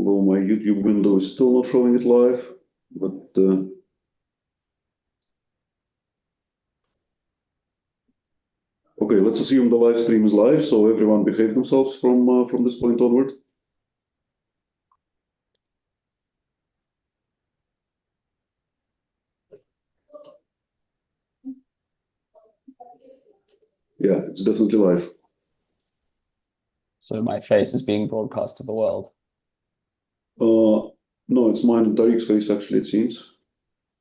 although my YouTube window is still not showing it live, but okay, let's assume the live stream is live, so everyone behave themselves from this point onward. Yeah, it's definitely live. So my face is being broadcast to the world. No, it's mine and Tariq's face, actually, it seems.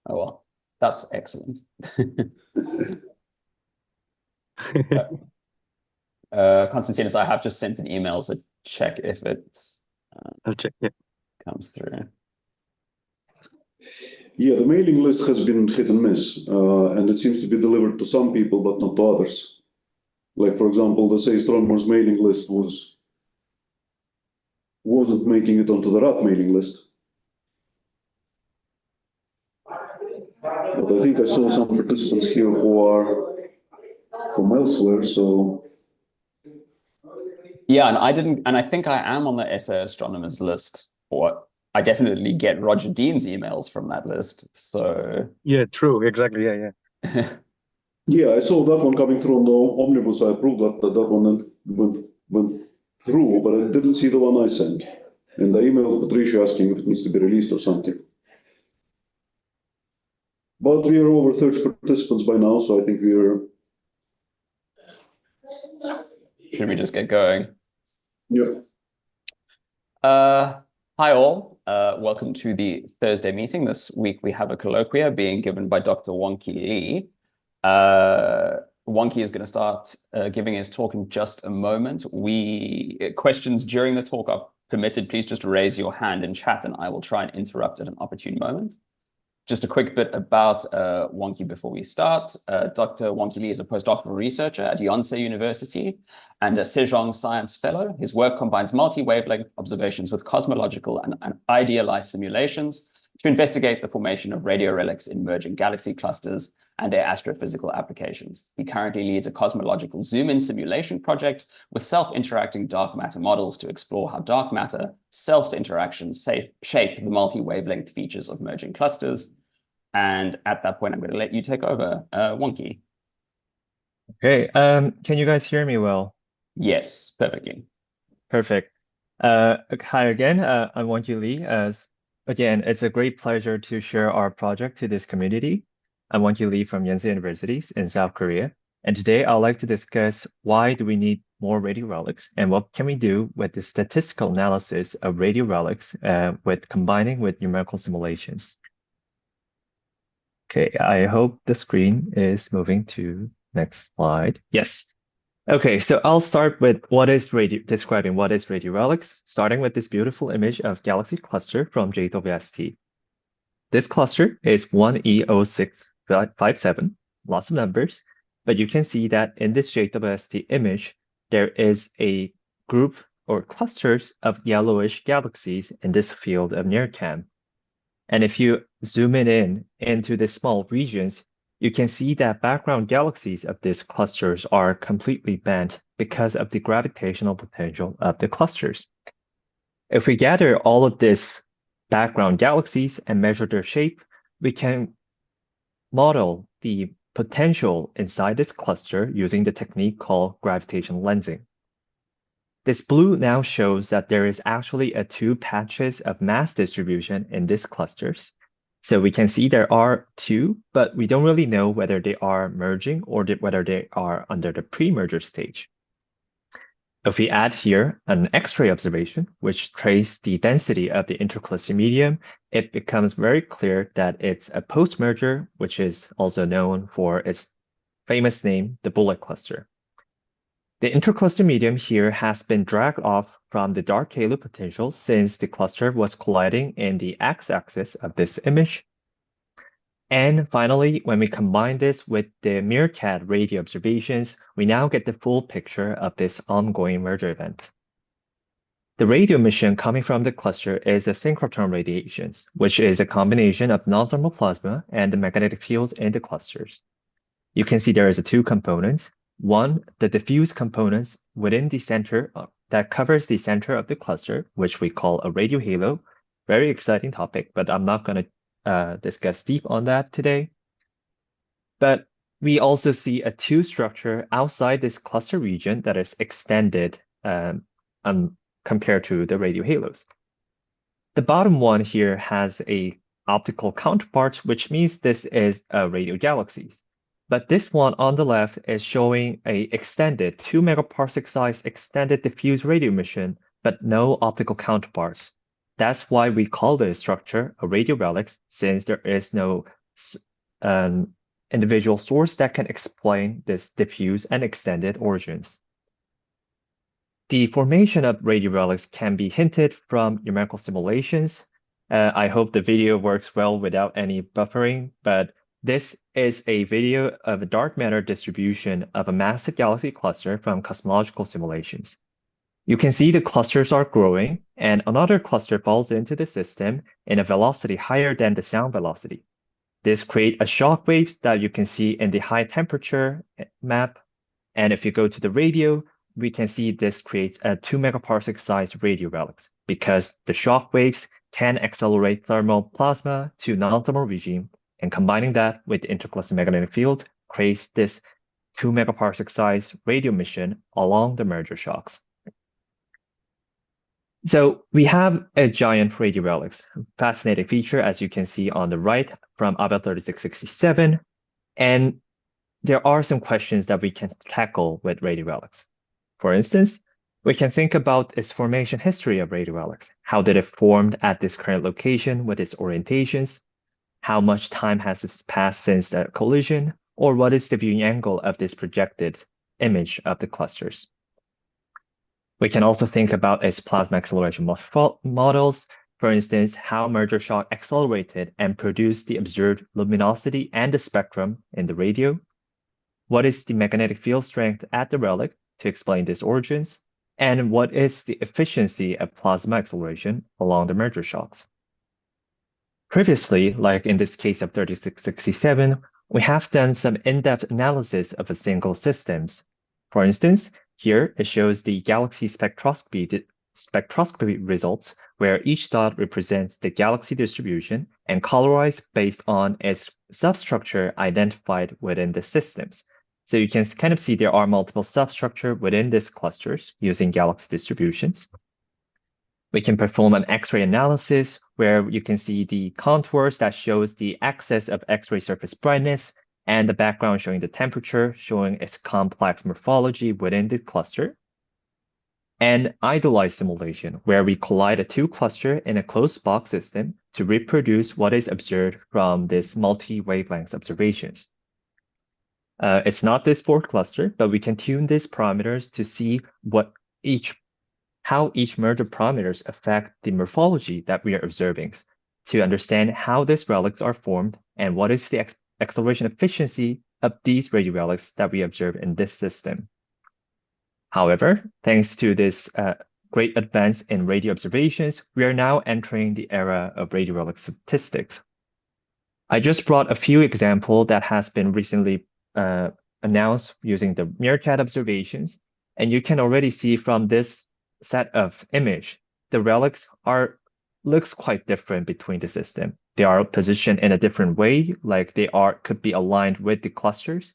Oh, well, that's excellent. Konstantinos, I have just sent an email, so check if it comes through. Yeah, the mailing list has been hit and miss, and it seems to be delivered to some people, but not to others. Like, for example, the Say Strongmore's mailing list wasn't making it onto the RAT mailing list. But I think I saw some participants here who are from elsewhere, so. Yeah, and I think I am on the SA astronomers list, or I definitely get Roger Dean's emails from that list. So yeah, true, exactly, yeah. Yeah, I saw that one coming through on the omnibus. I approved that one went through, but I didn't see the one I sent. And I emailed Patricia asking if it needs to be released or something. But we are over 30 participants by now, so I think we are. Should we just get going? Yeah. Hi all, welcome to the Thursday meeting. This week we have a colloquia being given by Dr. Wonki Lee. Wonki is going to start giving his talk in just a moment. Questions during the talk are permitted. Please just raise your hand in chat and I will try and interrupt at an opportune moment. Just a quick bit about Wonki before we start. Dr. Wonki Lee is a postdoctoral researcher at Yonsei University and a Sejong Science Fellow. His work combines multi-wavelength observations with cosmological and idealized simulations to investigate the formation of radio relics in merging galaxy clusters and their astrophysical applications. He currently leads a cosmological zoom-in simulation project with self-interacting dark matter models to explore how dark matter self-interactions shape the multi-wavelength features of merging clusters. And at that point, I'm going to let you take over, Wonki. Okay, can you guys hear me well? Yes, perfectly. Perfect. Hi again, I'm Wonki Lee. Again, it's a great pleasure to share our project to this community. I'm Wonki Lee from Yonsei University in South Korea. And today I'd like to discuss why do we need more radio relics and what can we do with the statistical analysis of radio relics with combining with numerical simulations. Okay, I hope the screen is moving to next slide. Yes. Okay, so I'll start with describing what is radio relics, starting with this beautiful image of galaxy cluster from JWST. This cluster is 1E0657, lots of numbers, but you can see that in this JWST image, there is a group or clusters of yellowish galaxies in this field of NIRCam. And if you zoom in into the small regions, you can see that background galaxies of these clusters are completely bent because of the gravitational potential of the clusters. If we gather all of these background galaxies and measure their shape, we can model the potential inside this cluster using the technique called gravitational lensing. This blue now shows that there is actually two patches of mass distribution in these clusters. So we can see there are two, but we don't really know whether they are merging or whether they are under the pre-merger stage. If we add here an X-ray observation, which traces the density of the intercluster medium, it becomes very clear that it's a post-merger, which is also known for its famous name, the bullet cluster. The intercluster medium here has been dragged off from the dark halo potential since the cluster was colliding in the x-axis of this image. And finally, when we combine this with the MeerKAT radio observations, we now get the full picture of this ongoing merger event. The radio emission coming from the cluster is a synchrotron radiations, which is a combination of non-thermal plasma and the magnetic fields in the clusters. You can see there is two components. One, the diffuse components within the center that covers the center of the cluster, which we call a radio halo. Very exciting topic, but I'm not going to discuss deep on that today. But we also see a two structure outside this cluster region that is extended compared to the radio halos. The bottom one here has a optical counterpart, which means this is a radio galaxies. But this one on the left is showing a extended 2 megaparsec size extended diffuse radio emission, but no optical counterparts. That's why we call this structure a radio relics, since there is no individual source that can explain this diffuse and extended origins. The formation of radio relics can be hinted from numerical simulations. I hope the video works well without any buffering, but this is a video of a dark matter distribution of a massive galaxy cluster from cosmological simulations. You can see the clusters are growing, and another cluster falls into the system in a velocity higher than the sound velocity. This creates a shock wave that you can see in the high temperature map. And if you go to the radio, we can see this creates a 2 megaparsec size radio relics because the shock waves can accelerate thermal plasma to non-thermal regime, and combining that with the intercluster magnetic field creates this 2 megaparsec size radio emission along the merger shocks. So we have a giant radio relics, fascinating feature as you can see on the right from Abel 3667, and there are some questions that we can tackle with radio relics. For instance, we can think about its formation history of radio relics. How did it form at this current location with its orientations? How much time has passed since the collision? Or what is the viewing angle of this projected image of the clusters? We can also think about its plasma acceleration models. For instance, how merger shock accelerated and produced the observed luminosity and the spectrum in the radio. What is the magnetic field strength at the relic to explain these origins? And what is the efficiency of plasma acceleration along the merger shocks? Previously, like in this case of 3667, we have done some in-depth analysis of a single systems. For instance, here it shows the galaxy spectroscopy results, where each dot represents the galaxy distribution and colorized based on its substructure identified within the systems. So you can kind of see there are multiple substructures within these clusters using galaxy distributions. We can perform an X-ray analysis where you can see the contours that shows the axis of X-ray surface brightness and the background showing the temperature, showing its complex morphology within the cluster. And idealized simulation, where we collide a two cluster in a closed box system to reproduce what is observed from this multi-wavelength observations. It's not this fourth cluster, but we can tune these parameters to see how each merger parameters affect the morphology that we are observing, to understand how these relics are formed and what is the acceleration efficiency of these radio relics that we observe in this system. However, thanks to this great advance in radio observations, we are now entering the era of radio relic statistics. I just brought a few examples that has been recently announced using the Meerkat observations, and you can already see from this set of image, the relics looks quite different between the system. They are positioned in a different way, like they could be aligned with the clusters.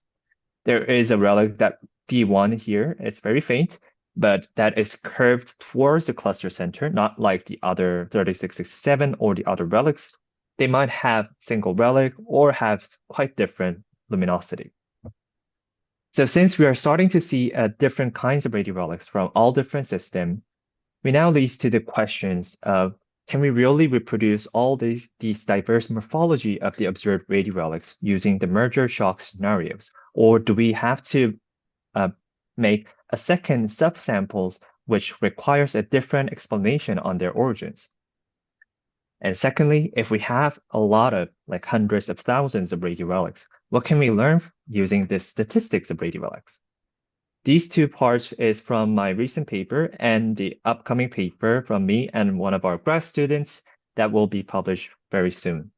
There is a relic that D1 here is very faint, but that is curved towards the cluster center, not like the other 3667 or the other relics. They might have single relic or have quite different luminosity. So since we are starting to see different kinds of radio relics from all different systems, we now leads to the questions of, can we really reproduce all these diverse morphology of the observed radio relics using the merger shock scenarios? Or do we have to make a second subsamples which requires a different explanation on their origins? And secondly, if we have a lot of like hundreds of thousands of radio relics, what can we learn using the statistics of radio relics? These two parts is from my recent paper and the upcoming paper from me and one of our grad students that will be published very soon.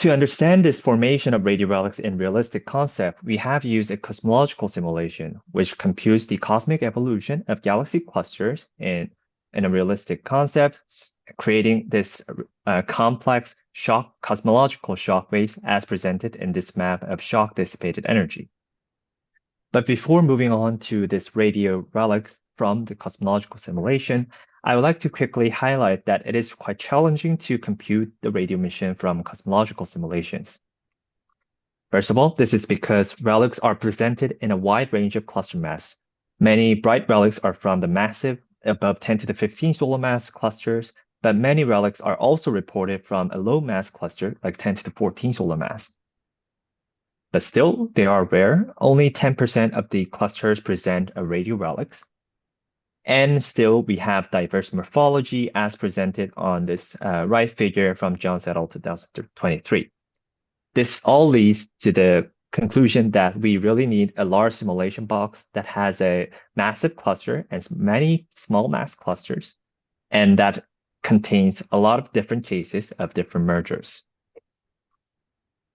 To understand this formation of radio relics in realistic concept, we have used a cosmological simulation, which computes the cosmic evolution of galaxy clusters in a realistic concept, creating this complex cosmological shockwaves as presented in this map of shock dissipated energy. But before moving on to this radio relics from the cosmological simulation, I would like to quickly highlight that it is quite challenging to compute the radio emission from cosmological simulations. First of all, this is because relics are presented in a wide range of cluster mass. Many bright relics are from the massive above 10 to the 15 solar mass clusters, but many relics are also reported from a low mass cluster like 10 to the 14 solar mass. But still, they are rare. Only 10% of the clusters present a radio relics. And still, we have diverse morphology as presented on this right figure from Jones et al. 2023. This all leads to the conclusion that we really need a large simulation box that has a massive cluster and many small mass clusters, and that contains a lot of different cases of different mergers.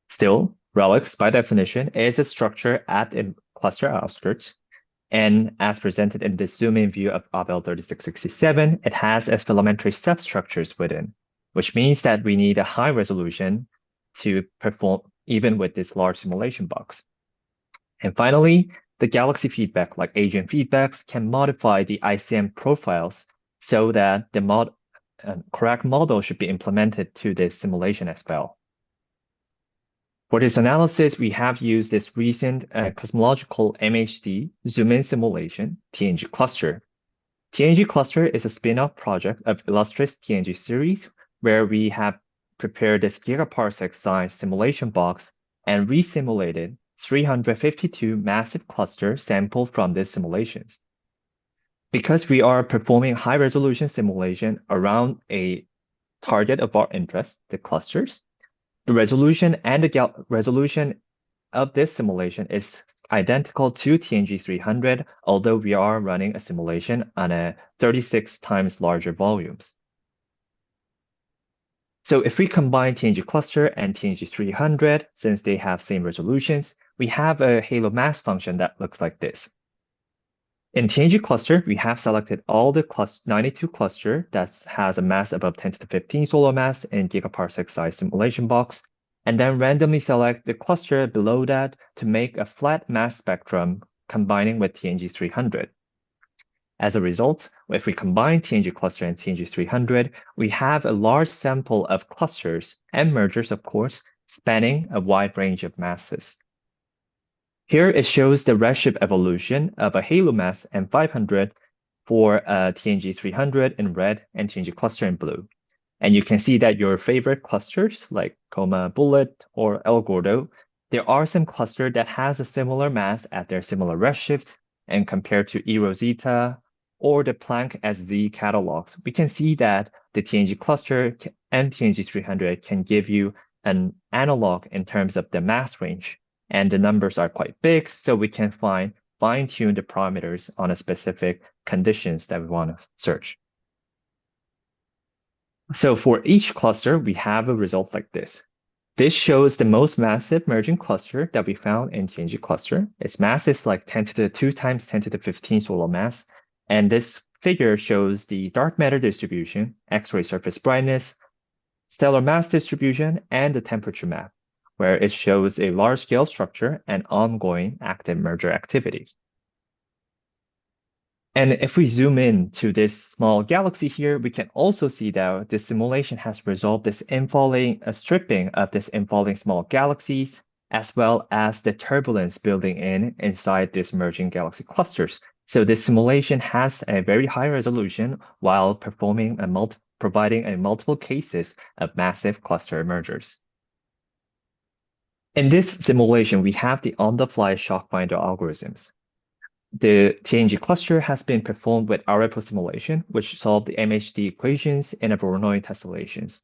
Still, relics, by definition, is a structure at a cluster outskirts. And as presented in this zoom-in view of Abel 3667, it has its filamentary substructures within, which means that we need a high resolution to perform even with this large simulation box. And finally, the galaxy feedback, like agent feedbacks, can modify the ICM profiles so that the correct model should be implemented to this simulation as well. For this analysis, we have used this recent cosmological MHD zoom-in simulation, TNG-Cluster. TNG-Cluster is a spin-off project of illustrious TNG series, where we have prepared this gigaparsec size simulation box and resimulated 352 massive clusters sampled from these simulations. Because we are performing high-resolution simulation around a target of our interest, the clusters, the resolution and the resolution of this simulation is identical to TNG-300, although we are running a simulation on a 36 times larger volumes. So if we combine TNG-Cluster and TNG-300, since they have same resolutions, we have a halo mass function that looks like this. In TNG-Cluster, we have selected all the 92 cluster that has a mass above 10 to the 15 solar mass in gigaparsec size simulation box, and then randomly select the cluster below that to make a flat mass spectrum combining with TNG-300. As a result, if we combine TNG-Cluster and TNG-300, we have a large sample of clusters and mergers, of course, spanning a wide range of masses. Here it shows the redshift evolution of a halo mass M500 for TNG-300 in red and TNG-Cluster in blue. And you can see that your favorite clusters like Coma Bullet or El Gordo, there are some clusters that has a similar mass at their similar redshift, and compared to E Rosita or the Planck SZ catalogs, we can see that the TNG-Cluster and TNG-300 can give you an analog in terms of the mass range. And the numbers are quite big, so we can fine-tune the parameters on a specific conditions that we want to search. So for each cluster, we have a result like this. This shows the most massive merging cluster that we found in TNG-Cluster. Its mass is like 10 to the 2 times 10 to the 15 solar mass. And this figure shows the dark matter distribution, X-ray surface brightness, stellar mass distribution, and the temperature map, where it shows a large-scale structure and ongoing active merger activity. And if we zoom in to this small galaxy here, we can also see that this simulation has resolved this stripping of this infalling small galaxies, as well as the turbulence building inside these merging galaxy clusters. So this simulation has a very high resolution while providing multiple cases of massive cluster mergers. In this simulation, we have the on-the-fly shock finder algorithms. The TNG-Cluster has been performed with Arepo simulation, which solved the MHD equations in a Voronoi tessellations.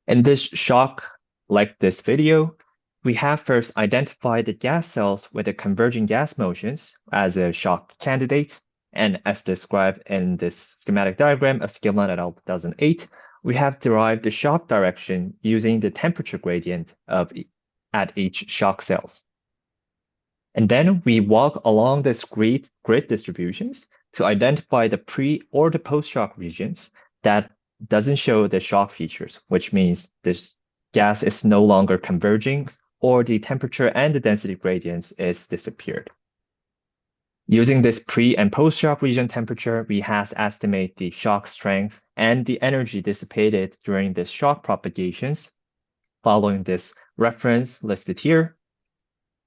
In this shock, like this video, we have first identified the gas cells with the converging gas motions as a shock candidate, and as described in this schematic diagram of Skillman et al. 2008, we have derived the shock direction using the temperature gradient at each shock cells. And then we walk along this grid distributions to identify the pre or the post-shock regions that doesn't show the shock features, which means this gas is no longer converging or the temperature and the density gradients is disappeared. Using this pre and post-shock region temperature, we have to estimate the shock strength and the energy dissipated during this shock propagations following this reference listed here.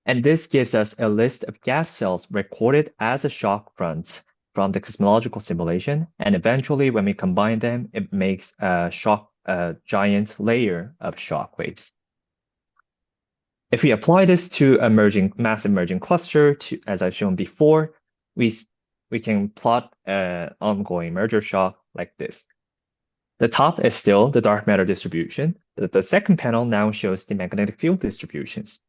And this gives us a list of gas cells recorded as a shock front from the cosmological simulation. And eventually, when we combine them, it makes a giant layer of shock waves. If we apply this to a mass emerging cluster, as I've shown before, we can plot an ongoing merger shock like this. The top is still the dark matter distribution. The second panel now shows the magnetic field distributions.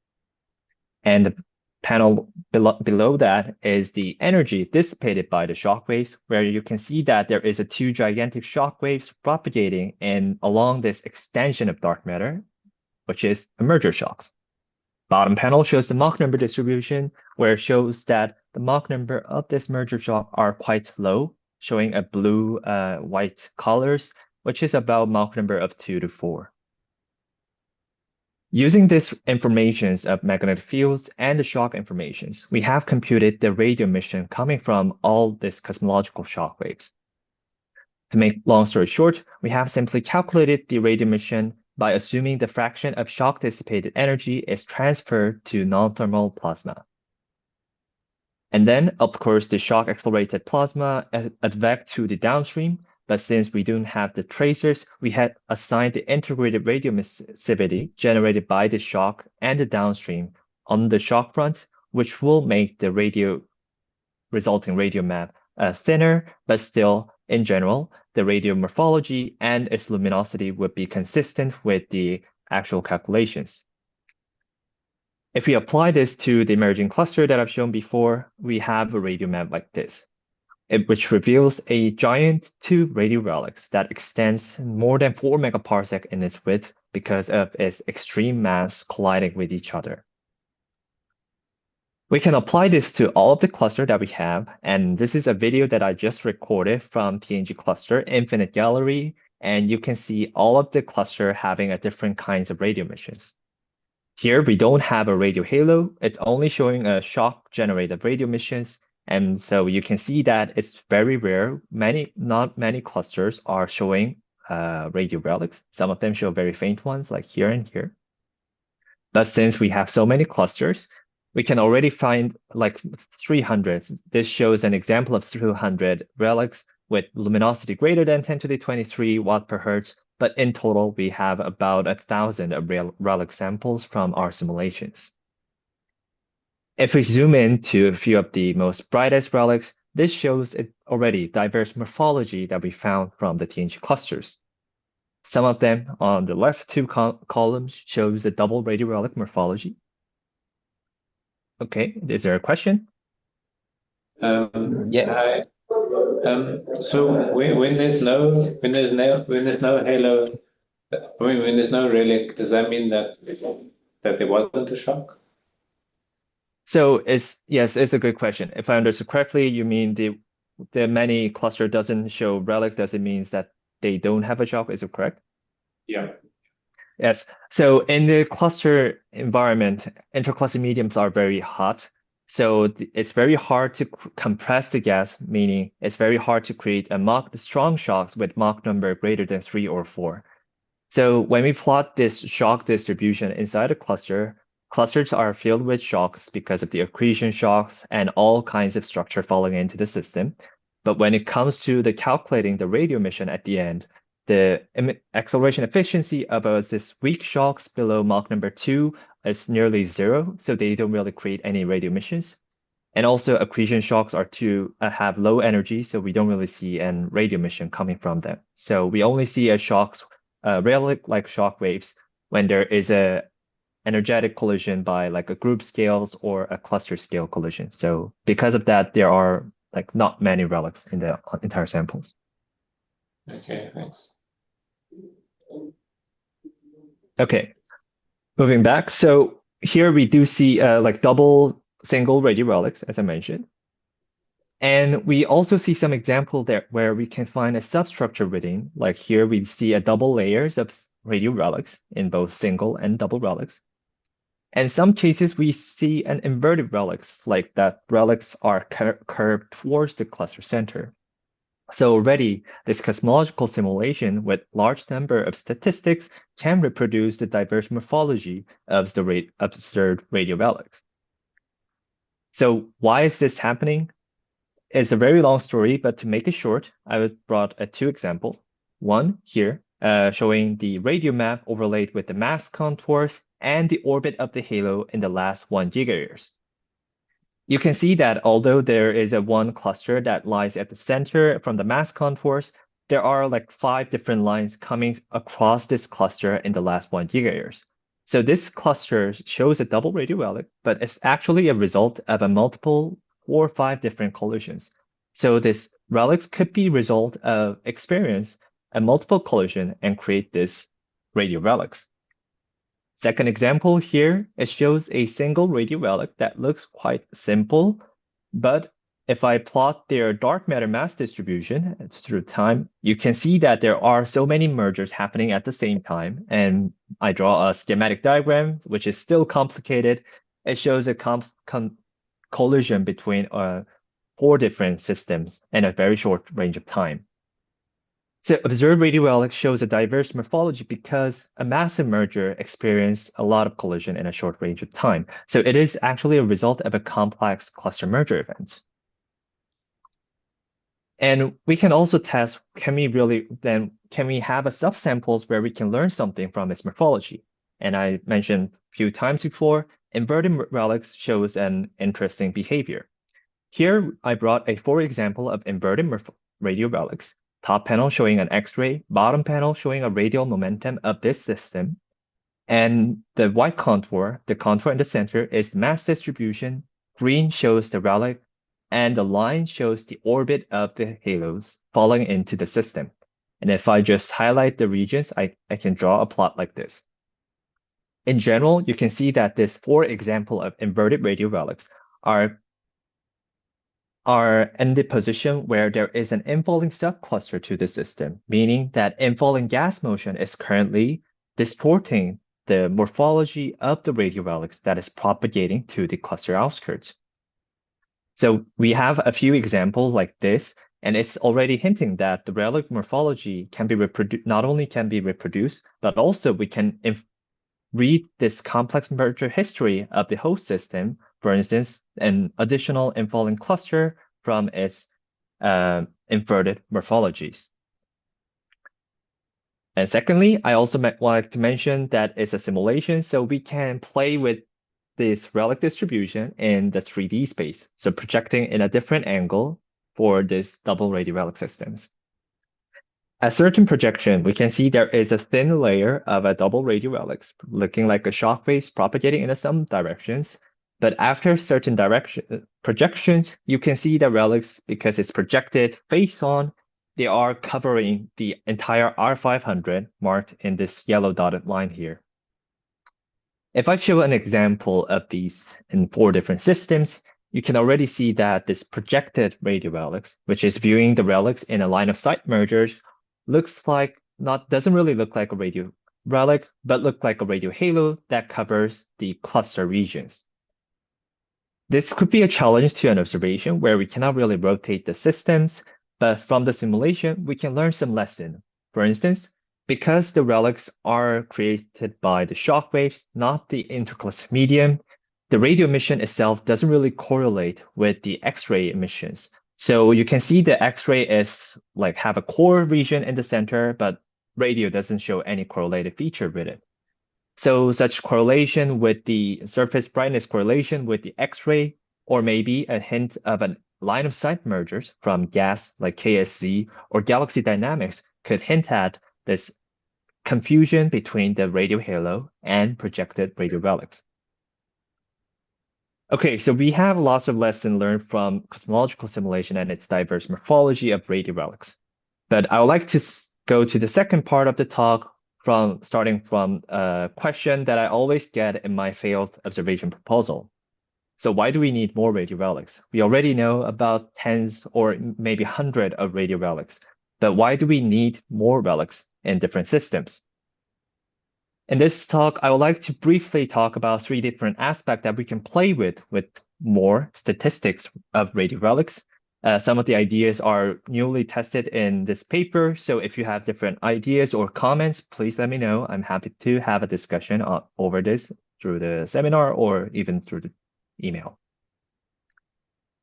And the panel below that is the energy dissipated by the shock waves, where you can see that there is two gigantic shock waves propagating along this extension of dark matter, which is merger shocks. Bottom panel shows the Mach number distribution, where it shows that the Mach number of this merger shock are quite low, showing a blue-white colors, which is about Mach number of 2 to 4. Using this informations of magnetic fields and the shock informations, we have computed the radio emission coming from all these cosmological shock waves. To make long story short, we have simply calculated the radio emission by assuming the fraction of shock dissipated energy is transferred to non-thermal plasma. And then, of course, the shock accelerated plasma advect to the downstream, but since we don't have the tracers, we had assigned the integrated radioemissivity generated by the shock and the downstream on the shock front, which will make the resulting radio map thinner, but still, in general, the radio morphology and its luminosity would be consistent with the actual calculations. If we apply this to the emerging cluster that I've shown before, we have a radio map like this, which reveals a giant 2 radio relics that extends more than 4 megaparsec in its width because of its extreme mass colliding with each other. We can apply this to all of the cluster that we have, and this is a video that I just recorded from TNG-Cluster Infinite Gallery, and you can see all of the cluster having a different kinds of radio emissions. Here, we don't have a radio halo. It's only showing a shock-generated radio emissions. And so you can see that it's very rare. Not many clusters are showing radio relics. Some of them show very faint ones like here and here. But since we have so many clusters, we can already find like 300. This shows an example of 200 relics with luminosity greater than 10 to the 23 watt per hertz. But in total, we have about 1,000 of relic samples from our simulations. If we zoom in to a few of the most brightest relics, this shows already diverse morphology that we found from the TNG clusters. Some of them on the left 2 columns shows a double radio relic morphology. Okay, is there a question? Yes. So when there's no halo, when there's no relic, does that mean that there wasn't a shock? So yes, it's a good question. If I understood correctly, you mean the many cluster doesn't show relic, does it mean that they don't have a shock? Is it correct? Yeah. Yes. So in the cluster environment, intercluster mediums are very hot. So it's very hard to compress the gas, meaning it's very hard to create strong shocks with Mach number greater than 3 or 4. So when we plot this shock distribution inside a cluster, clusters are filled with shocks because of the accretion shocks and all kinds of structure falling into the system. But when it comes to the calculating the radio emission at the end, the acceleration efficiency of this weak shocks below Mach number 2 is nearly 0, so they don't really create any radio emissions. And also accretion shocks have low energy, so we don't really see a radio emission coming from them. So we only see a shocks, relic-like shock waves when there is a energetic collision by like a group scales or a cluster scale collision. So because of that, there are like not many relics in the entire samples. Okay, thanks. Okay, moving back. So here we do see like double single radio relics, as I mentioned. And we also see some example there where we can find a substructure within, like here we see a double layers of radio relics in both single and double relics. And in some cases, we see an inverted relics, like that relics are curved towards the cluster center. So already, this cosmological simulation with large number of statistics can reproduce the diverse morphology of the observed radio relics. So why is this happening? It's a very long story, but to make it short, I brought two examples. One here, showing the radio map overlaid with the mass contours and the orbit of the halo in the last 1 gigayears. You can see that although there is a one cluster that lies at the center from the mass contours, there are like 5 different lines coming across this cluster in the last 1 gigayears. So this cluster shows a double radio relic, but it's actually a result of a multiple 4 or 5 different collisions. So this relics could be result of experience a multiple collision and create this radio relics. Second example here, it shows a single radio relic that looks quite simple, but if I plot their dark matter mass distribution through time, you can see that there are so many mergers happening at the same time. And I draw a schematic diagram, which is still complicated. It shows a collision between 4 different systems in a very short range of time. So observed radio relic shows a diverse morphology because a massive merger experienced a lot of collision in a short range of time. So it is actually a result of a complex cluster merger event. And we can also test, can we have a subsamples where we can learn something from its morphology? And I mentioned a few times before, inverted relics shows an interesting behavior. Here, I brought a 4 example of inverted radio relics. Top panel showing an X-ray, bottom panel showing a radial momentum of this system. And the white contour, the contour in the center is the mass distribution. Green shows the relic, and the line shows the orbit of the halos falling into the system. And if I just highlight the regions, I can draw a plot like this. In general, you can see that this 4 example of inverted radio relics are in the position where there is an infalling subcluster to the system, meaning that infalling gas motion is currently distorting the morphology of the radio relics that is propagating to the cluster outskirts. So we have a few examples like this, and it's already hinting that the relic morphology can be reproduced, not only can be reproduced, but also we can read this complex merger history of the host system, for instance, an additional infalling cluster from its inverted morphologies. And secondly, I also wanted to mention that it's a simulation, so we can play with this relic distribution in the 3D space, so projecting in a different angle for this double radio relic systems. At certain projection, we can see there is a thin layer of a double radio relics, looking like a shockwaves propagating in some directions. But after certain projections, you can see the relics, because it's projected face on, they are covering the entire R500 marked in this yellow dotted line here. If I show an example of these in 4 different systems, you can already see that this projected radio relics, which is viewing the relics in a line of sight mergers, doesn't really look like a radio relic, but look like a radio halo that covers the cluster regions. This could be a challenge to an observation where we cannot really rotate the systems, but from the simulation, we can learn some lesson. For instance, because the relics are created by the shockwaves, not the intercluster medium, the radio emission itself doesn't really correlate with the X-ray emissions. So you can see the X-ray is like have a core region in the center, but radio doesn't show any correlated feature with it. So such correlation with the surface brightness correlation with the X-ray, or maybe a hint of a line of sight mergers from gas like KSZ or galaxy dynamics could hint at this confusion between the radio halo and projected radio relics. Okay, so we have lots of lessons learned from cosmological simulation and its diverse morphology of radio relics. But I would like to go to the second part of the talk, starting from a question that I always get in my failed observation proposal. So why do we need more radio relics? We already know about tens or maybe 100 of radio relics, but why do we need more relics in different systems? In this talk, I would like to briefly talk about 3 different aspects that we can play with more statistics of radio relics. Some of the ideas are newly tested in this paper, so if you have different ideas or comments, please let me know. I'm happy to have a discussion over this through the seminar or even through the email.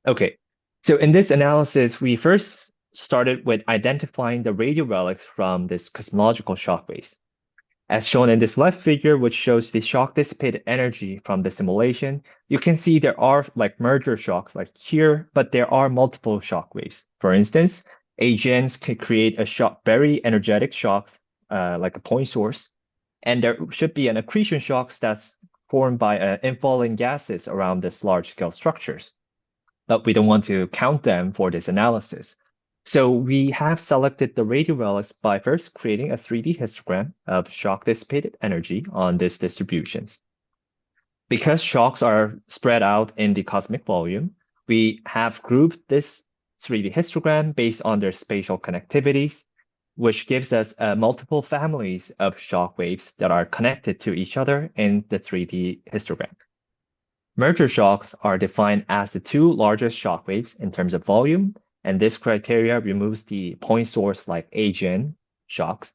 Okay, so in this analysis, we first started with identifying the radio relics from this cosmological shockwaves. As shown in this left figure, which shows the shock dissipated energy from the simulation, you can see there are like merger shocks like here, but there are multiple shock waves. For instance, AGNs can create a shock, very energetic shocks, like a point source, and there should be an accretion shocks that's formed by infalling gases around these large-scale structures. But we don't want to count them for this analysis. So we have selected the radio relics by first creating a 3D histogram of shock dissipated energy on these distributions. Because shocks are spread out in the cosmic volume, we have grouped this 3D histogram based on their spatial connectivities, which gives us multiple families of shock waves that are connected to each other in the 3D histogram. Merger shocks are defined as the 2 largest shock waves in terms of volume, and this criteria removes the point source like AGN shocks.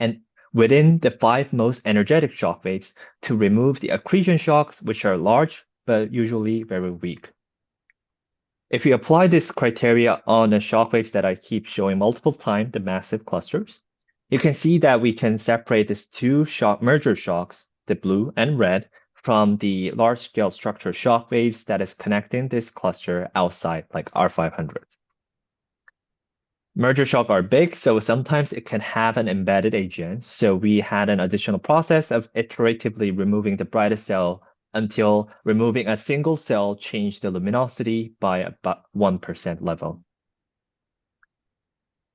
And within the 5 most energetic shock waves to remove the accretion shocks, which are large, but usually very weak. If you apply this criteria on the shock waves that I keep showing multiple times, the massive clusters, you can see that we can separate these 2 merger shocks, the blue and red, from the large-scale structure shock waves that is connecting this cluster outside, like R500s. Merger shock are big, so sometimes it can have an embedded AGN. So we had an additional process of iteratively removing the brightest cell until removing a single cell changed the luminosity by about 1% level.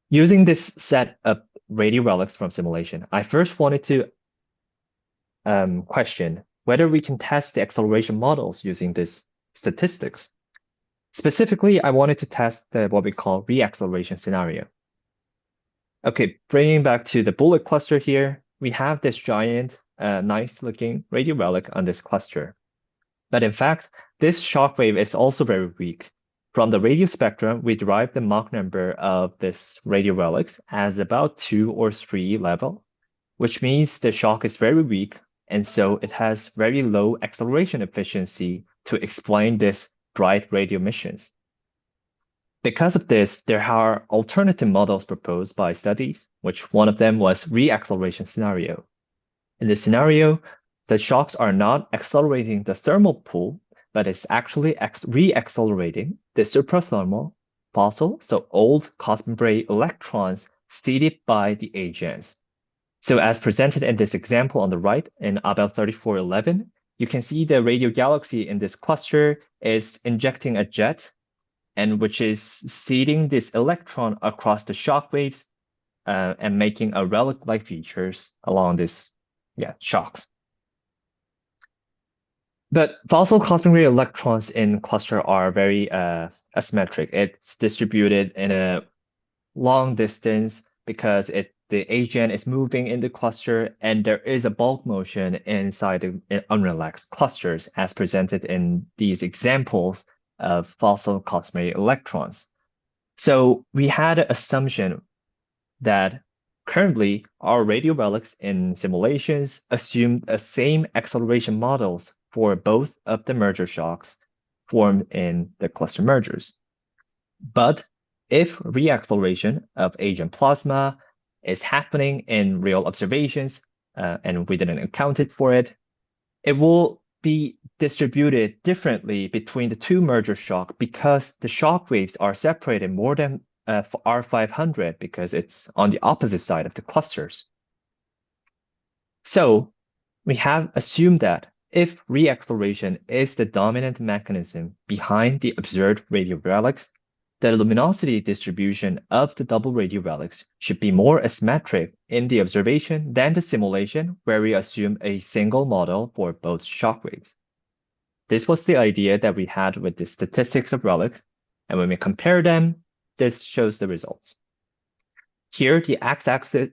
Using this set of radio relics from simulation, I first wanted to question whether we can test the acceleration models using this statistics. Specifically, I wanted to test what we call reacceleration scenario. Okay, bringing back to the bullet cluster here, we have this giant, nice-looking radio relic on this cluster. But in fact, this shock wave is also very weak. From the radio spectrum, we derive the Mach number of this radio relics as about 2 or 3 level, which means the shock is very weak, and so it has very low acceleration efficiency to explain this bright radio emissions. Because of this, there are alternative models proposed by studies, which one of them was reacceleration scenario. In this scenario, the shocks are not accelerating the thermal pool, but it's actually reaccelerating the suprathermal fossil, so old cosmic ray electrons seeded by the AGNs. So as presented in this example on the right in Abel 3411, you can see the radio galaxy in this cluster is injecting a jet, and which is seeding this electron across the shock waves and making a relic-like features along this shocks. But fossil cosmic ray electrons in cluster are very asymmetric. It's distributed in a long distance because the AGN is moving in the cluster, and there is a bulk motion inside the unrelaxed clusters as presented in these examples of fossil cosmic electrons. So we had an assumption that currently our radio relics in simulations assume the same acceleration models for both of the merger shocks formed in the cluster mergers. But if reacceleration of AGN plasma is happening in real observations, and we didn't account for it, it will be distributed differently between the 2 merger shock because the shock waves are separated more than for R500 because it's on the opposite side of the clusters. So we have assumed that if reacceleration is the dominant mechanism behind the observed radio relics, the luminosity distribution of the double radio relics should be more asymmetric in the observation than the simulation, where we assume a single model for both shockwaves. This was the idea that we had with the statistics of relics, and when we compare them, this shows the results. Here, the x-axis,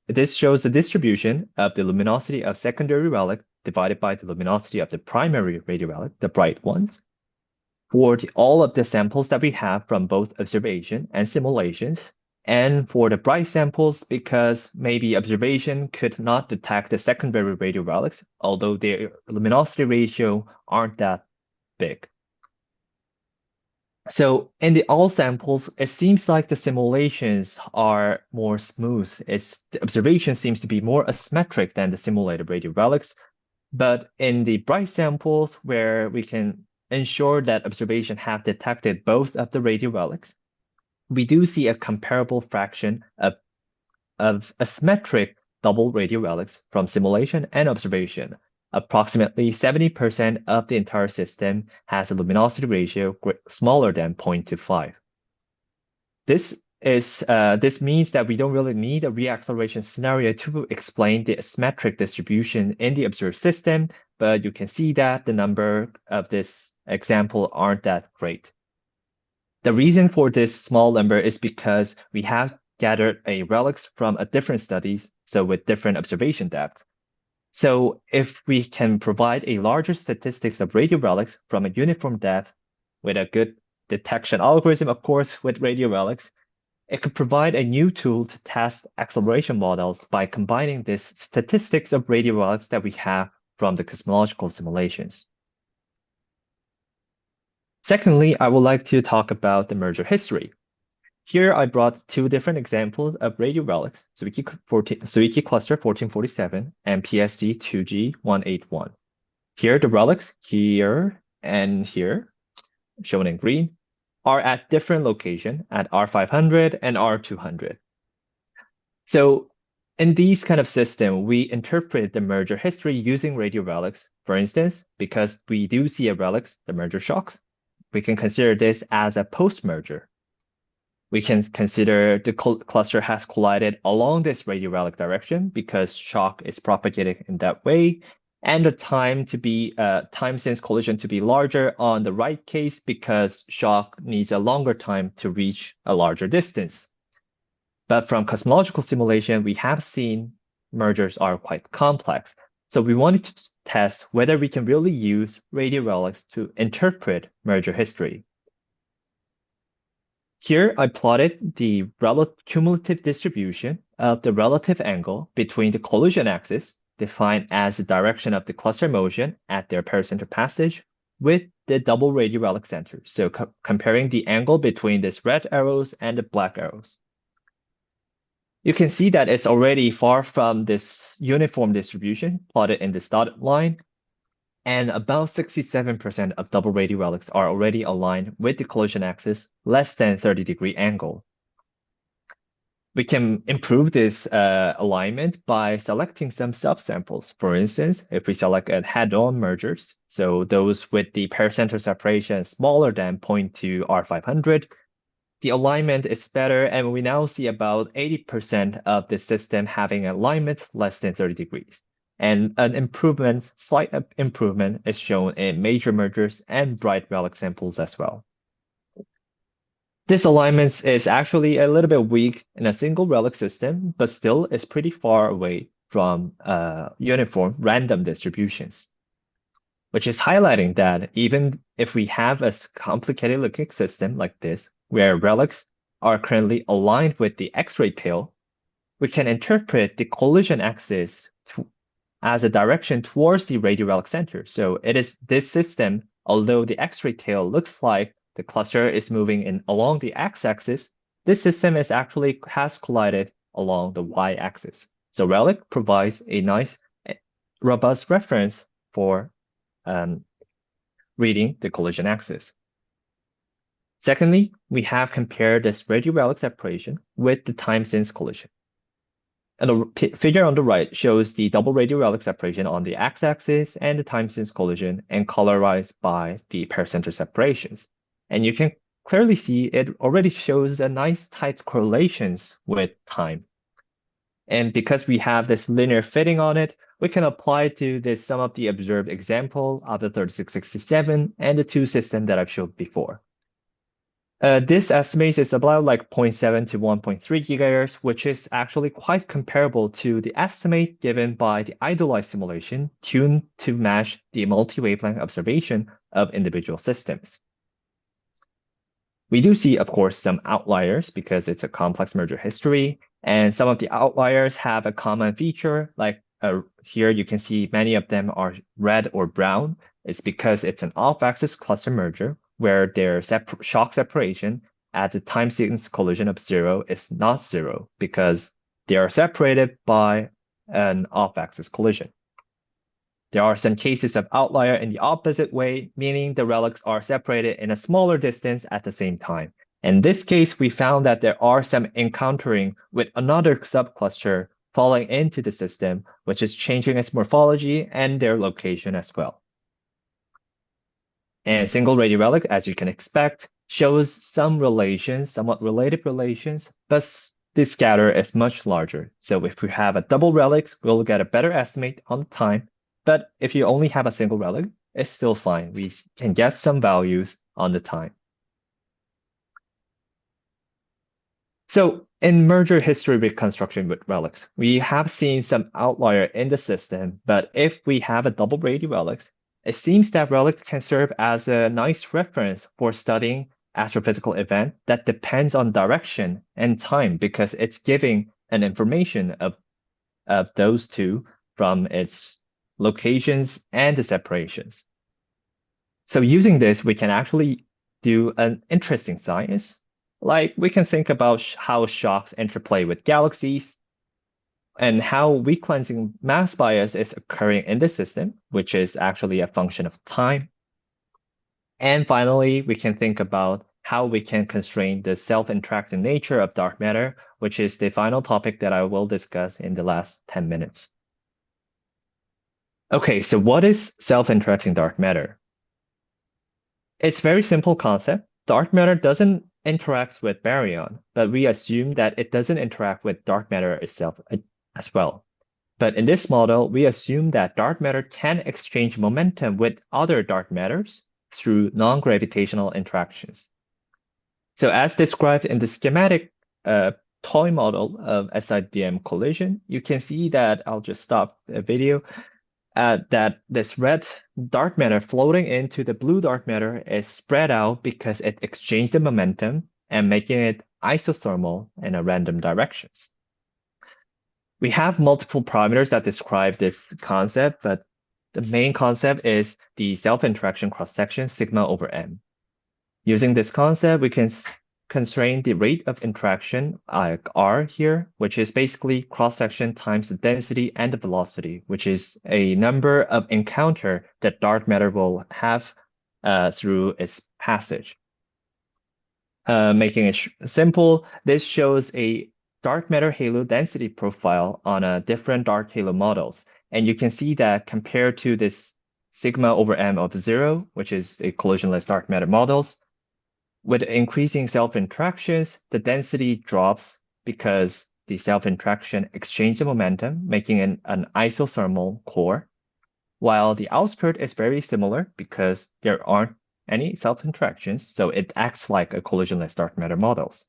this shows the distribution of the luminosity of secondary relic divided by the luminosity of the primary radio relic, the bright ones, for all of the samples that we have from both observation and simulations. And for the bright samples, because maybe observation could not detect the secondary radio relics, although their luminosity ratio aren't that big. So in the all samples, it seems like the simulations are more smooth. The observation seems to be more asymmetric than the simulated radio relics. But in the bright samples, where we can ensure that observation have detected both of the radio relics, we do see a comparable fraction of asymmetric double radio relics from simulation and observation. Approximately 70% of the entire system has a luminosity ratio smaller than 0.25. This means that we don't really need a reacceleration scenario to explain the asymmetric distribution in the observed system, but you can see that the number of this example aren't that great. The reason for this small number is because we have gathered relics from different studies, so with different observation depth. So if we can provide a larger statistics of radio relics from a uniform depth with a good detection algorithm, of course, with radio relics, it could provide a new tool to test acceleration models by combining this statistics of radio relics that we have from the cosmological simulations. Secondly, I would like to talk about the merger history. Here I brought two different examples of radio relics, TNG-Cluster 1447 and PSG 2G181. Here the relics, here and here, shown in green, are at different locations at R500 and R200. So in these kind of system, we interpret the merger history using radio relics. For instance, because we do see a relics, the merger shocks, we can consider this as a post-merger. We can consider the cluster has collided along this radio relic direction because shock is propagated in that way, and the time since collision to be larger on the right case because shock needs a longer time to reach a larger distance. But from cosmological simulation, we have seen mergers are quite complex. So we wanted to test whether we can really use radio relics to interpret merger history. Here I plotted the cumulative distribution of the relative angle between the collision axis, defined as the direction of the cluster motion at their pericenter passage, with the double radio relic center. So comparing the angle between these red arrows and the black arrows. You can see that it's already far from this uniform distribution plotted in this dotted line, and about 67% of double radio relics are already aligned with the collision axis less than 30-degree angle. We can improve this alignment by selecting some subsamples. For instance, if we select a head-on mergers, so those with the pericenter separation smaller than 0.2 R500, the alignment is better, and we now see about 80% of the system having alignment less than 30 degrees. And an slight improvement is shown in major mergers and bright relic samples as well. This alignment is actually a little bit weak in a single relic system, but still is pretty far away from uniform random distributions, which is highlighting that even if we have a complicated looking system like this, where relics are currently aligned with the X-ray tail, we can interpret the collision axis as a direction towards the radio relic center. So it is this system, although the X-ray tail looks like the cluster is moving along the x-axis, this system has collided along the y-axis. So Relic provides a nice, robust reference for reading the collision axis. Secondly, we have compared this radio relic separation with the time since collision. And the figure on the right shows the double radio relic separation on the x-axis and the time since collision and colorized by the pericenter separations. And you can clearly see it already shows a nice tight correlations with time. And because we have this linear fitting on it, we can apply to this some of the observed example of the 3667 and the two system that I've showed before. This estimate is about like 0.7 to 1.3 gigahertz, which is actually quite comparable to the estimate given by the idealized simulation tuned to match the multi-wavelength observation of individual systems. We do see, of course, some outliers because it's a complex merger history, and some of the outliers have a common feature, like here you can see many of them are red or brown. It's because it's an off-axis cluster merger where their shock separation at the time sequence collision of 0 is not 0 because they are separated by an off-axis collision. There are some cases of outlier in the opposite way, meaning the relics are separated in a smaller distance at the same time. In this case, we found that there are some encountering with another subcluster falling into the system, which is changing its morphology and their location as well. And single radial relic, as you can expect, shows some relations, somewhat related relations, but the scatter is much larger. So if we have a double relics, we'll get a better estimate on the time. But if you only have a single relic, it's still fine. We can get some values on the time. So in merger history reconstruction with relics, we have seen some outlier in the system, but if we have a double radial relics, it seems that relics can serve as a nice reference for studying astrophysical event that depends on direction and time because it's giving an information of those two from its locations and the separations. So using this, we can actually do an interesting science. Like we can think about how shocks interplay with galaxies and how weak cleansing mass bias is occurring in the system, which is actually a function of time. And finally, we can think about how we can constrain the self-interacting nature of dark matter, which is the final topic that I will discuss in the last 10 minutes. Okay, so what is self-interacting dark matter? It's a very simple concept. Dark matter doesn't interact with baryon, but we assume that it doesn't interact with dark matter itself as well. But in this model, we assume that dark matter can exchange momentum with other dark matters through non-gravitational interactions. So as described in the schematic toy model of SIDM collision, you can see that I'll just stop the video. That this red dark matter floating into the blue dark matter is spread out because it exchanged the momentum and making it isothermal in a random directions. We have multiple parameters that describe this concept, but the main concept is the self-interaction cross-section sigma over m. Using this concept, we can constrain the rate of interaction, r here, which is basically cross-section times the density and the velocity, which is a number of encounter that dark matter will have through its passage. Making it simple, this shows a dark matter halo density profile on a different dark halo models. And you can see that compared to this sigma over m of 0, which is a collisionless dark matter models, with increasing self-interactions, the density drops because the self-interaction exchange the momentum, making it an isothermal core, while the outskirt is very similar because there aren't any self-interactions, so it acts like a collisionless dark matter models.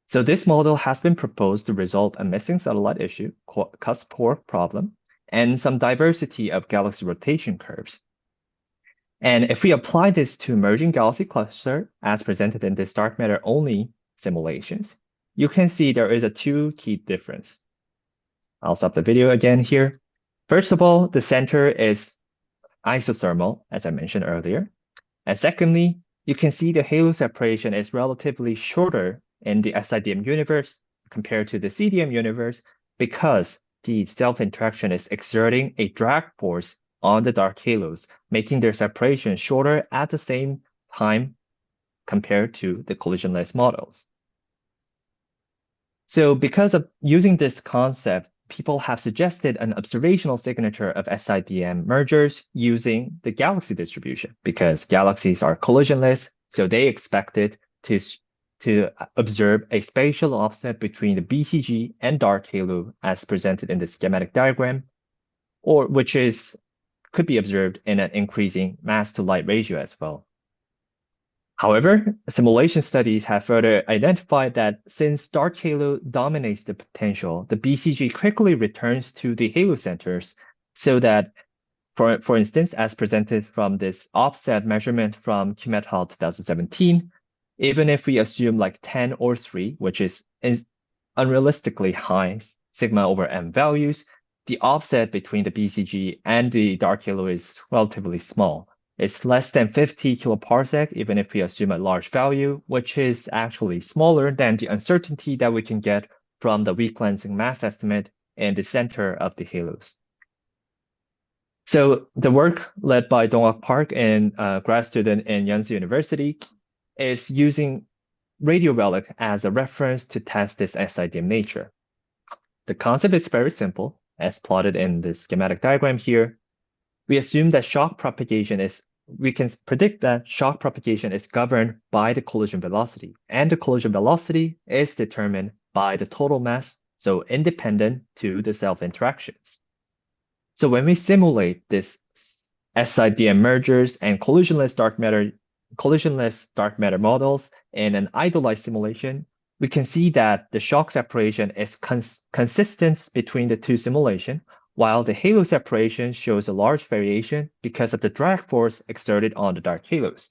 So this model has been proposed to resolve a missing satellite issue, cusp-pore problem, and some diversity of galaxy rotation curves. And if we apply this to emerging galaxy cluster, as presented in this dark matter only simulations, you can see there is a two key difference. I'll stop the video again here. First of all, the center is isothermal, as I mentioned earlier. And secondly, you can see the halo separation is relatively shorter in the SIDM universe compared to the CDM universe because the self-interaction is exerting a drag force on the dark halos, making their separation shorter at the same time compared to the collisionless models. So because of using this concept, people have suggested an observational signature of SIDM mergers using the galaxy distribution because galaxies are collisionless, So they expected to observe a spatial offset between the BCG and dark halo as presented in the schematic diagram, or which could be observed in an increasing mass to light ratio as well. However, simulation studies have further identified that since dark halo dominates the potential, the BCG quickly returns to the halo centers, so that, for instance, as presented from this offset measurement from Kim et al. 2017, even if we assume like 10 or 3, which is unrealistically high sigma over m values, the offset between the BCG and the dark halo is relatively small. It's less than 50 kiloparsec, even if we assume a large value, which is actually smaller than the uncertainty that we can get from the weak lensing mass estimate in the center of the halos. So the work led by Dong-Ak Park and grad student in Yonsei University is using radio relic as a reference to test this SIDM nature. The concept is very simple, as plotted in the schematic diagram here. We assume that we can predict that shock propagation is governed by the collision velocity, and the collision velocity is determined by the total mass, so independent to the self-interactions. So when we simulate this SIDM mergers and collisionless dark matter models in an idealized simulation, we can see that the shock separation is consistent between the two simulations, while the halo separation shows a large variation because of the drag force exerted on the dark halos.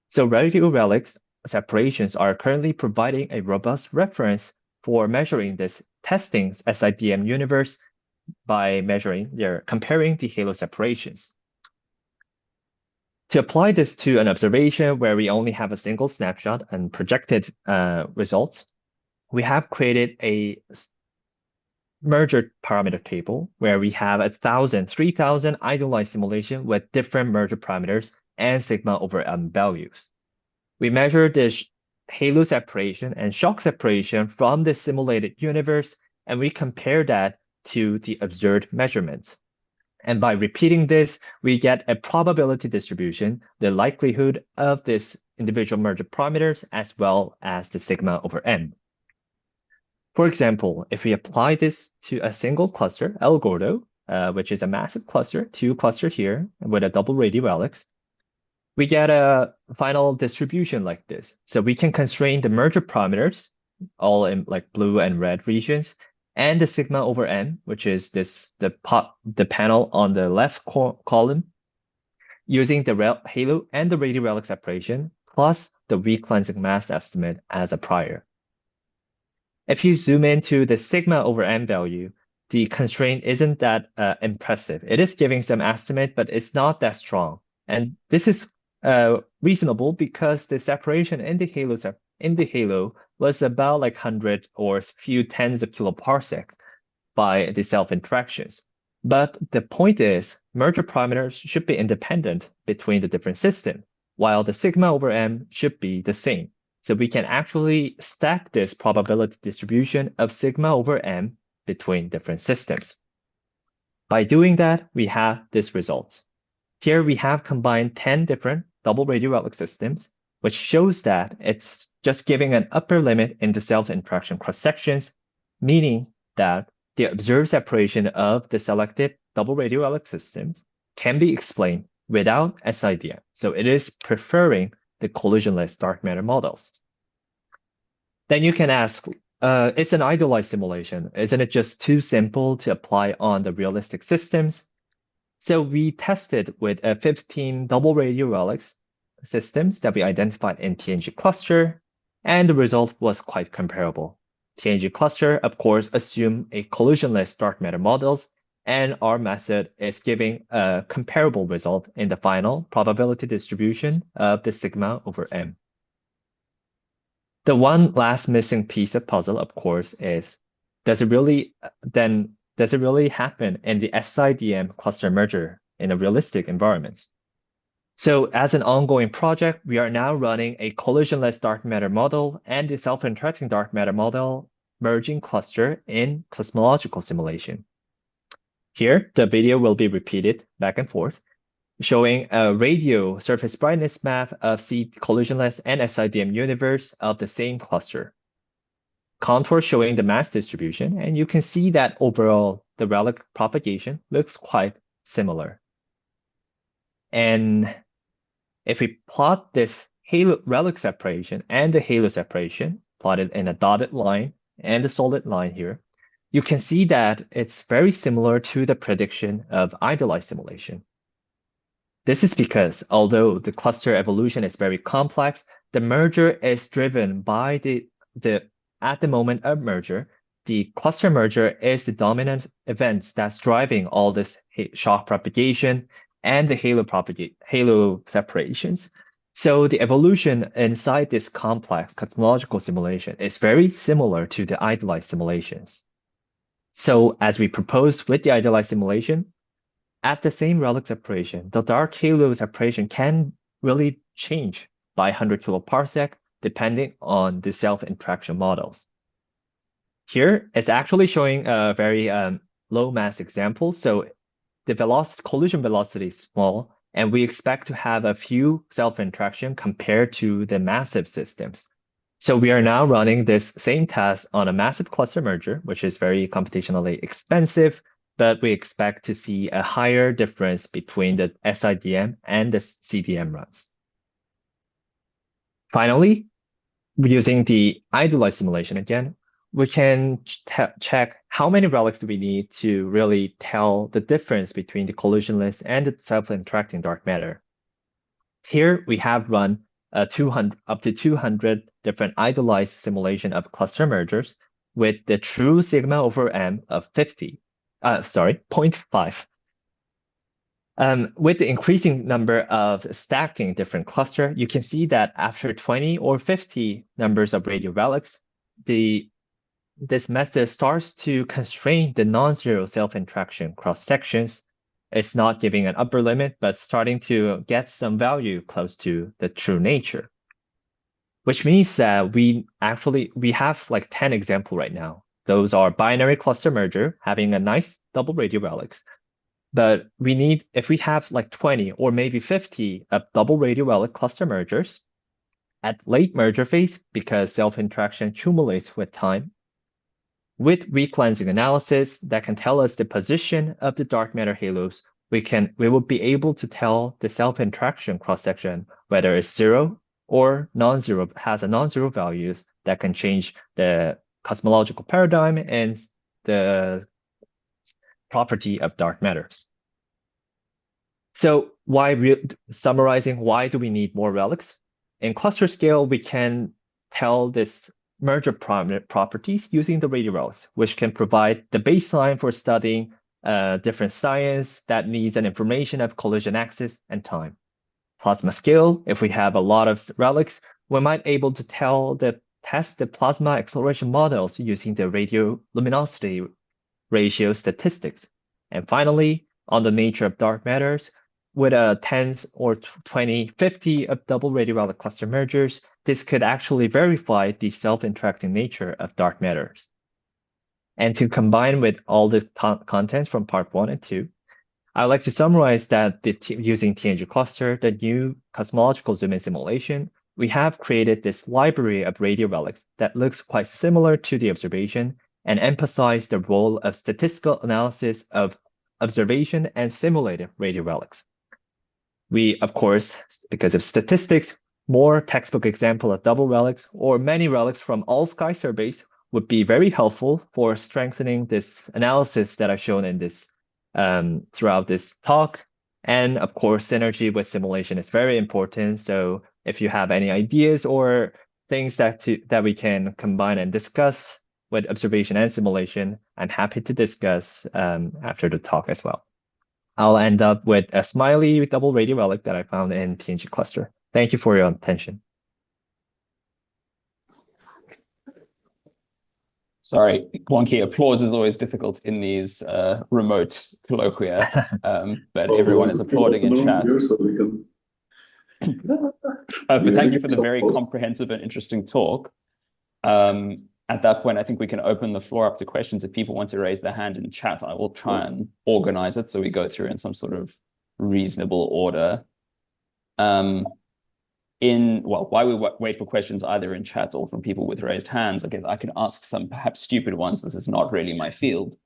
So radio relics separations are currently providing a robust reference for measuring this testing SIDM universe by comparing the halo separations. To apply this to an observation where we only have a single snapshot and projected results, we have created a merger parameter table where we have 3,000 idealized simulation with different merger parameters and sigma over m values. We measure the halo separation and shock separation from the simulated universe, and we compare that to the observed measurements. And by repeating this, we get a probability distribution, the likelihood of this individual merger parameters, as well as the sigma over m. For example, if we apply this to a single cluster, El Gordo, which is a massive cluster, 2 cluster here with a double radio relics, we get a final distribution like this. So we can constrain the merger parameters, all in like blue and red regions, and the sigma over n, which is the panel on the left column, using the halo and the radio relic separation, plus the weak lensing mass estimate as a prior. If you zoom into the sigma over n value, the constraint isn't that impressive. It is giving some estimate, but it's not that strong. And this is reasonable because the separation in the halo was about like 100 or a few tens of kiloparsecs by the self-interactions. But the point is, merger parameters should be independent between the different systems, while the sigma over m should be the same. So we can actually stack this probability distribution of sigma over m between different systems. By doing that, we have this result. Here we have combined 10 different double radio relic systems, which shows that it's just giving an upper limit in the self-interaction cross-sections, meaning that the observed separation of the selected double radio relic systems can be explained without SIDM. So it is preferring the collisionless dark matter models. Then you can ask, it's an idealized simulation. Isn't it just too simple to apply on the realistic systems? So we tested with 15 double radio relics systems that we identified in TNG-Cluster, and the result was quite comparable. TNG-Cluster, of course, assume a collisionless dark matter models, and our method is giving a comparable result in the final probability distribution of the sigma over m. The one last missing piece of puzzle, of course, is does it really happen in the SIDM cluster merger in a realistic environment? So as an ongoing project, we are now running a collisionless dark matter model and the self-interacting dark matter model merging cluster in cosmological simulation. Here, the video will be repeated back and forth. showing a radial surface brightness map of C collisionless and SIDM universe of the same cluster. Contour showing the mass distribution, and you can see that overall the relic propagation looks quite similar. And if we plot this halo relic separation and the halo separation, plotted in a dotted line and a solid line here, you can see that it's very similar to the prediction of idealized simulation. This is because although the cluster evolution is very complex, the merger is driven by at the moment of merger, the cluster merger is the dominant events that's driving all this shock propagation and the halo separations. So the evolution inside this complex cosmological simulation is very similar to the idealized simulations. So as we proposed with the idealized simulation, at the same relic separation, the dark halo separation can really change by 100 kiloparsec depending on the self-interaction models. Here it's actually showing a very low mass example. So the collision velocity is small, and we expect to have a few self-interaction compared to the massive systems. So we are now running this same task on a massive cluster merger, which is very computationally expensive, but we expect to see a higher difference between the SIDM and the CDM runs. Finally, using the idealized simulation again, we can check how many relics do we need to really tell the difference between the collisionless and the self-interacting dark matter. Here we have run up to 200 different idealized simulation of cluster mergers with the true sigma over m of 0.5. With the increasing number of stacking different cluster, you can see that after 20 or 50 numbers of radial relics, this method starts to constrain the non-zero self-interaction cross sections. It's not giving an upper limit, but starting to get some value close to the true nature, which means that we have like 10 examples right now. Those are binary cluster merger having a nice double radial relics. But if we have like 20 or maybe 50 of double radial relic cluster mergers at late merger phase, because self-interaction accumulates with time, with recleansing analysis that can tell us the position of the dark matter halos, we will be able to tell the self-interaction cross-section whether it's zero or non-zero, has a non-zero values that can change the cosmological paradigm and the property of dark matters. So summarizing, why do we need more relics? In cluster scale, we can tell this merger properties using the radial relics, which can provide the baseline for studying different science that needs an information of collision axis and time. Plasma scale, if we have a lot of relics, we might able to test the plasma acceleration models using the radioluminosity ratio statistics. And finally, on the nature of dark matters, with a 10 or 20, 50 of double radial relic cluster mergers, this could actually verify the self-interacting nature of dark matters. And to combine with all the contents from part 1 and 2, I'd like to summarize that using TNG-Cluster, the new cosmological zoom-in simulation, we have created this library of radial relics that looks quite similar to the observation and emphasize the role of statistical analysis of observation and simulated radial relics. We, of course, because of statistics, more textbook example of double relics or many relics from all sky surveys would be very helpful for strengthening this analysis that I've shown in this throughout this talk. And of course, synergy with simulation is very important. So if you have any ideas or things that we can combine and discuss with observation and simulation, I'm happy to discuss after the talk as well. I'll end up with a smiley double radial relic that I found in TNG-Cluster. Thank you for your attention. Sorry, Wonki, applause is always difficult in these remote colloquia, but everyone is applauding in chat. But thank you for the very comprehensive and interesting talk. At that point, I think we can open the floor up to questions. If people want to raise their hand in chat, I will try and organize it so we go through in some sort of reasonable order. While we wait for questions either in chat or from people with raised hands, I guess I can ask some perhaps stupid ones. This is not really my field.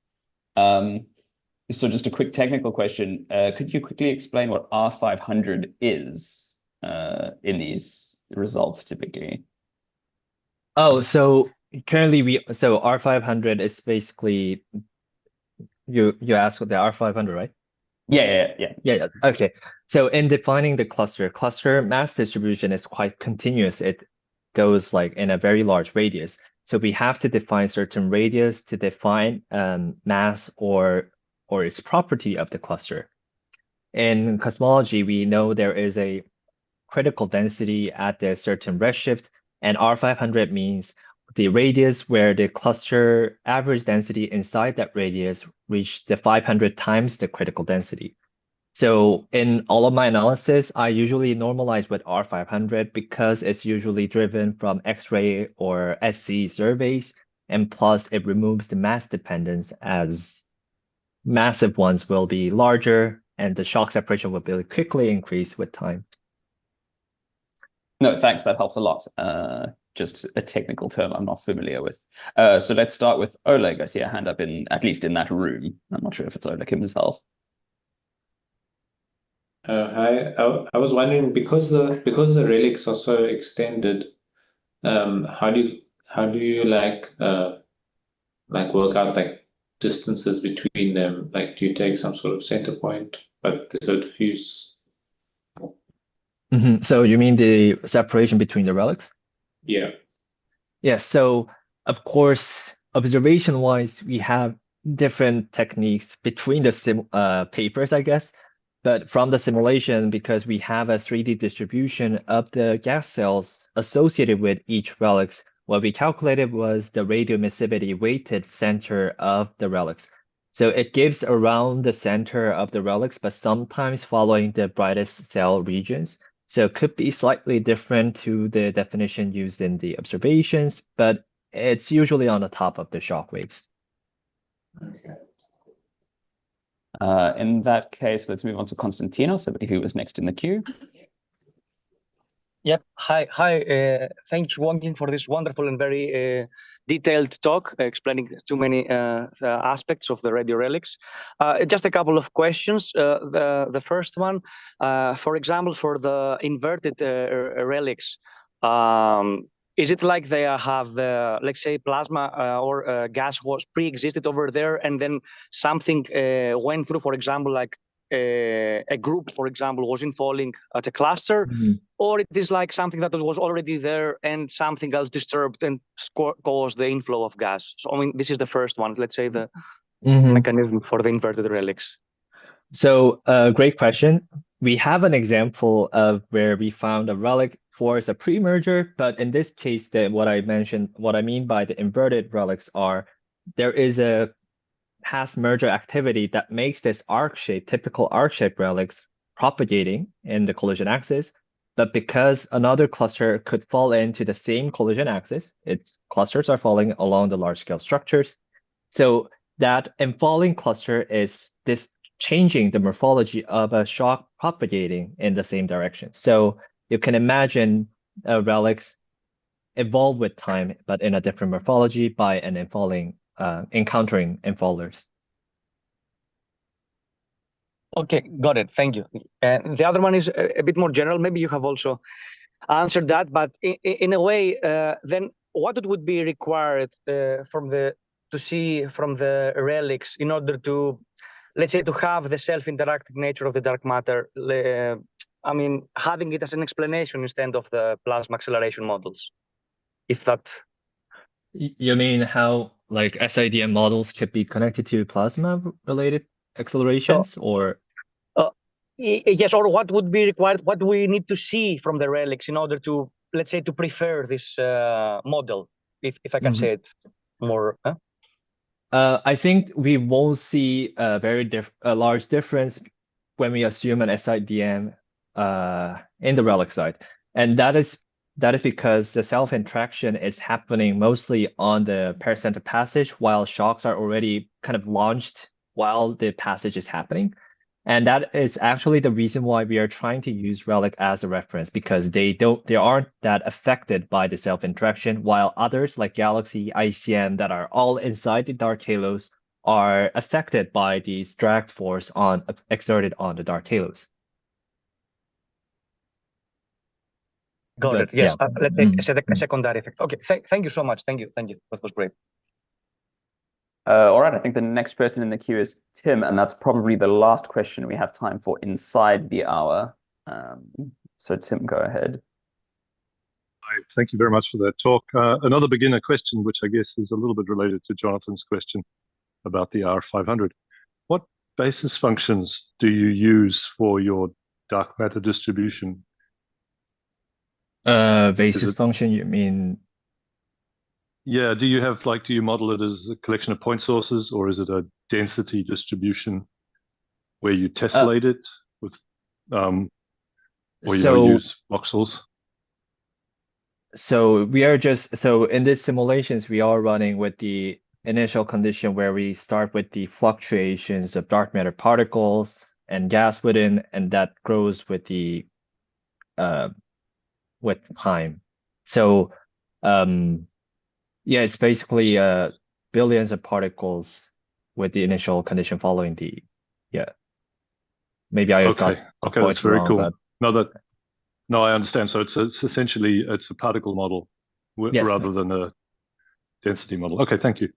So just a quick technical question. Could you quickly explain what R500 is in these results typically? Oh, so currently R500 is basically you asked what the R500, right? Yeah. Okay. So in defining the cluster mass distribution is quite continuous. It goes like in a very large radius. So we have to define certain radius to define mass or its property of the cluster. In cosmology, we know there is a critical density at a certain redshift, and R500 means the radius where the cluster average density inside that radius reached the 500 times the critical density. So in all of my analysis, I usually normalize with R500 because it's usually driven from X-ray or SC surveys, and plus it removes the mass dependence as massive ones will be larger and the shock separation will be quickly increase with time. No, thanks. That helps a lot. Just a technical term I'm not familiar with. So let's start with Oleg. I see a hand up at least in that room. I'm not sure if it's Oleg himself. Hi, I was wondering because the relics are so extended, how do you like work out like distances between them? Like, do you take some sort of center point, but there's a diffuse? So you mean the separation between the relics? Yeah. Yeah, so of course, observation-wise, we have different techniques between the papers, I guess. But from the simulation, because we have a 3D distribution of the gas cells associated with each relics, what we calculated was the radioemissivity weighted center of the relics. So it gives around the center of the relics, but sometimes following the brightest cell regions. So it could be slightly different to the definition used in the observations, but it's usually on the top of the shockwaves. Okay. In that case, let's move on to Konstantinos, who was next in the queue. Yep. Hi. Thank you, Wonki, for this wonderful and very detailed talk, explaining too many aspects of the radio relics. Just a couple of questions. The first one, for example, for the inverted relics, is it like they have, let's say, plasma or gas was pre-existed over there, and then something went through, for example, like a group, for example, was infalling at a cluster, or it is like something that was already there and something else disturbed and caused the inflow of gas? So, I mean, this is the first one, let's say the mechanism for the inverted relics. So, great question. We have an example of where we found a relic for a pre-merger, but in this case, what I mean by the inverted relics are there is a past merger activity that makes this typical arc-shaped relics propagating in the collision axis. But because another cluster could fall into the same collision axis, its clusters are falling along the large-scale structures. So that infalling cluster is this changing the morphology of a shock propagating in the same direction. So you can imagine relics evolve with time, but in a different morphology by an infalling encountering infallers. Okay, got it. Thank you. And the other one is a bit more general. Maybe you have also answered that, but in a way, then what it would be required to see from the relics in order to, let's say, to have the self-interacting nature of the dark matter? I mean, having it as an explanation instead of the plasma acceleration models, if that. You mean how like SIDM models could be connected to plasma-related accelerations, or? Yes, or what would be required? What do we need to see from the relics in order to, let's say, to prefer this model, if I can say it more? I think we won't see a a large difference when we assume an SIDM in the relic side, and that is because the self-interaction is happening mostly on the pericenter passage, while shocks are already kind of launched while the passage is happening. And that is actually the reason why we are trying to use Relic as a reference, because they aren't that affected by the self-interaction, while others like Galaxy, ICM that are all inside the dark halos are affected by the drag force exerted on the dark halos. Got But, it. Yes. yeah. Let's say a secondary effect. Okay. Thank you so much. Thank you. That was great. All right, I think the next person in the queue is Tim, and that's probably the last question we have time for inside the hour. So Tim, go ahead. Hi, thank you very much for that talk. Another beginner question, which I guess is a little bit related to Jonathan's question about the R500. What basis functions do you use for your dark matter distribution? Basis function, you mean? Yeah, do you model it as a collection of point sources, or is it a density distribution where you tessellate it with, or you use voxels? So in these simulations, we are running with the initial condition where we start with the fluctuations of dark matter particles and gas within, and that grows with the with time. So yeah, it's basically billions of particles with the initial condition following the Maybe I got that's very wrong, cool. but... No, I understand. So it's essentially a particle model rather than a density model. Okay, thank you.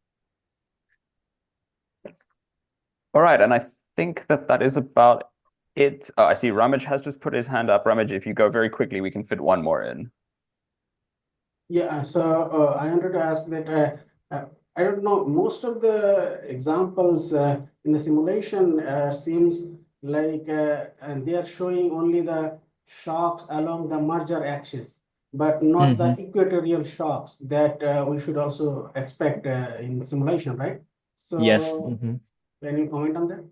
All right, and I think that is about it. Oh, I see Ramaj has just put his hand up. Ramaj, if you go very quickly, we can fit one more in. Yeah, so I wanted to ask that I don't know, most of the examples in the simulation seems like and they are showing only the shocks along the merger axis, but not the equatorial shocks that we should also expect in simulation, right? So Yes. Can you comment on that?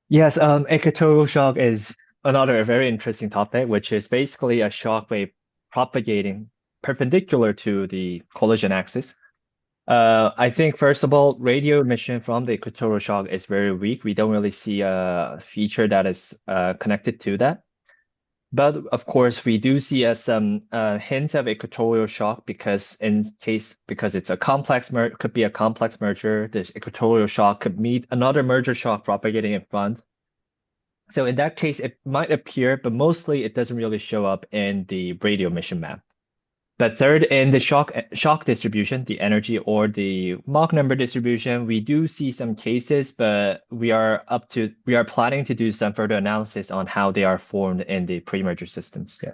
Yes, equatorial shock is another very interesting topic, which is basically a shock wave propagating perpendicular to the collision axis. I think, first of all, radio emission from the equatorial shock is very weak. We don't really see a feature that is connected to that. But of course, we do see some hints of equatorial shock because it's a complex could be a complex merger. The equatorial shock could meet another merger shock propagating in front. So in that case, it might appear, but mostly it doesn't really show up in the radio emission map. But third, in the shock distribution, the energy or the Mach number distribution, we do see some cases, but we are planning to do some further analysis on how they are formed in the pre-merger systems. Yeah.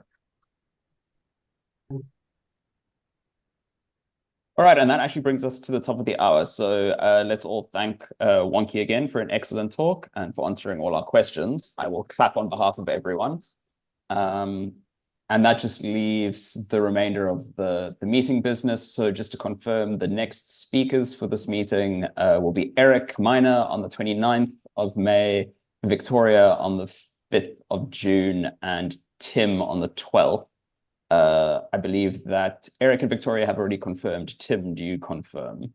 All right, and that actually brings us to the top of the hour. So let's all thank Wonki again for an excellent talk and for answering all our questions. I will clap on behalf of everyone. And that just leaves the remainder of the meeting business. So just to confirm, the next speakers for this meeting will be Eric Miner on the 29th of May, Victoria on the 5th of June, and Tim on the 12th. I believe that Eric and Victoria have already confirmed. Tim, do you confirm?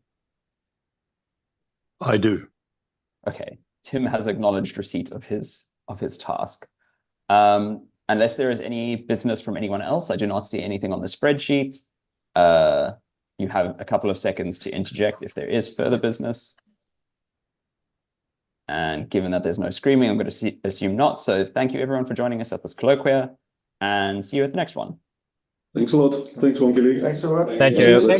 I do. Okay. Tim has acknowledged receipt of his task. Unless there is any business from anyone else, I do not see anything on the spreadsheet. You have a couple of seconds to interject if there is further business. And given that there's no screaming, I'm going to assume not. So thank you everyone for joining us at this colloquia, and see you at the next one. Thanks a lot. Thanks, Wonki. Thanks a lot. Thank you.